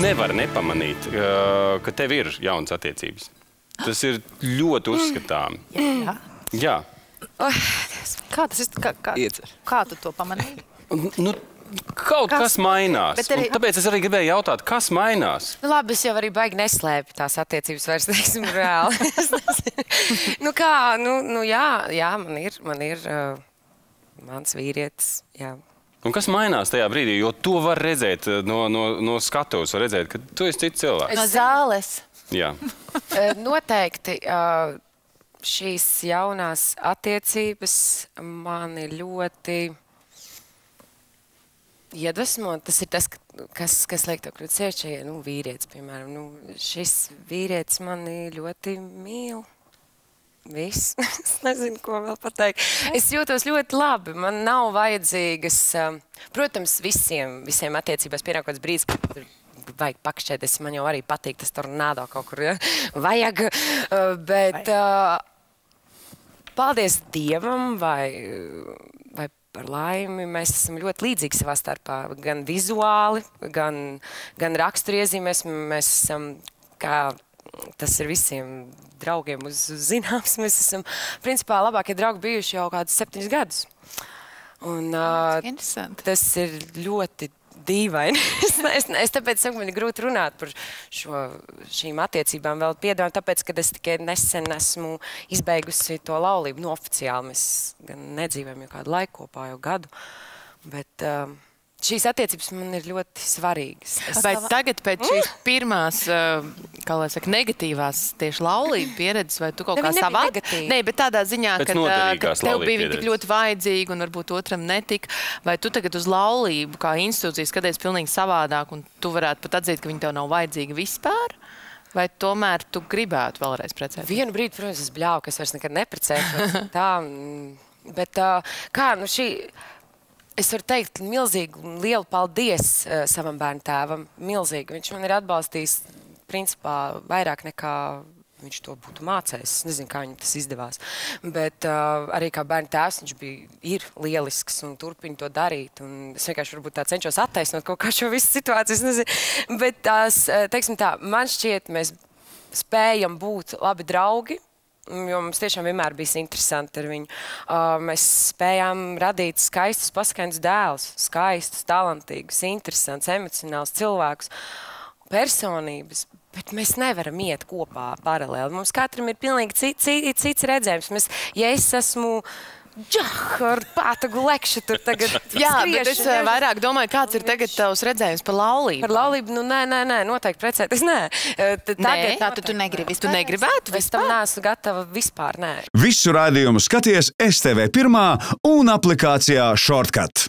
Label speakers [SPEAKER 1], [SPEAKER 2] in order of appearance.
[SPEAKER 1] nevar nepamanīt, ka tev ir jaunas attiecības. Tas ir ļoti uzskatāmi. Jā.
[SPEAKER 2] Kā tas ir? Kā tu to pamanīji?
[SPEAKER 1] Nu, kaut kas mainās. Un tāpēc es arī gribēju jautāt, kas mainās?
[SPEAKER 3] Nu, labi, es jau arī baigi neslēpu tās attiecības vairs, teiksim, reāli. Nu kā, jā, man ir mans vīrietis, jā.
[SPEAKER 1] Un kas mainās tajā brīdī? Jo to var redzēt no skatuves, var redzēt, ka tu esi cits cilvēks.
[SPEAKER 2] No zāles.
[SPEAKER 1] Jā.
[SPEAKER 3] Noteikti šīs jaunās attiecības mani ļoti iedvesmo. Tas ir tas, kas liek to krūt sievietes, ja vīrietis, piemēram. Šis vīrietis mani ļoti mīl. Viss. Es nezinu, ko vēl pateikt. Es jūtos ļoti labi. Man nav vajadzīgas... Protams, visiem attiecībās pienāk kāds brīdis, kad vajag pakšķēties. Man jau arī patīk tas tornado kaut kur, ja? Vajag. Bet paldies Dievam vai par laimi, mēs esam ļoti līdzīgi savā starpā. Gan vizuāli, gan raksturiezīmēs. Mēs esam kā... Tas ir visiem draugiem uz zināms. Mēs esam, principā, labākie draugi bijuši jau kādus 7 gadus. Un tas ir ļoti dīvaini. Es tāpēc saku, man ir grūti runāt par šīm attiecībām vēl piedāvājumu, tāpēc, ka es tikai nesen esmu izbeigusi to laulību. Oficiāli mēs gan nedzīvējam jau kādu laiku kopā, jau gadu. Bet... Šīs attiecības man ir ļoti svarīgas.
[SPEAKER 2] Vai tagad pēc šīs pirmās, kā lai saka, negatīvās tieši laulību pieredzes, vai tu kaut kā savādi? Nē, bet tādā ziņā, ka tev bija tik ļoti vajadzīgi un varbūt otram netika, vai tu tagad uz laulību kā institūciju skaties pilnīgi savādāk un tu varētu pat atzīt, ka viņi tev nav vajadzīgi vispār? Vai tomēr tu gribētu vēlreiz precēt?
[SPEAKER 3] Vienu brīdi, protams, es bļauju, ka es vairs nekad neprecēšos. Tā, bet kā, šī... Es varu teikt milzīgu un lielu paldies savam bērnu tēvam. Milzīgi. Viņš man ir atbalstījis, principā, vairāk nekā viņš to būtu mācējis. Es nezinu, kā viņam tas izdevās. Bet arī kā bērnu tēvs viņš ir lielisks un turpina to darīt. Un es vienkārši varbūt tā cenšos attaisnot kaut kā šo visu situāciju. Es nezinu. Bet tās, teiksim tā, man šķiet, mēs spējam būt labi draugi. Jo mums tiešām vienmēr bijis interesanti ar viņu. Mēs spējām radīt skaistus, paskaidrus dēlus, skaistus, talantīgus, interesants, emocionāls cilvēkus, personības, bet mēs nevaram iet kopā paralēli. Mums katram ir pilnīgi cits redzējums. Ja es esmu ar pātagu lekšu tur tagad
[SPEAKER 2] jā, bet es vairāk domāju, kāds ir tagad tavs redzējums par laulību?
[SPEAKER 3] Par laulību? Nē, noteikti precēties, nē.
[SPEAKER 2] Tātad tu negribi? Tu negribētu vispār?
[SPEAKER 3] Es tam neesmu gatava vispār, nē.
[SPEAKER 4] Visu raidījumu skaties STV1 un aplikācijā Shortcut.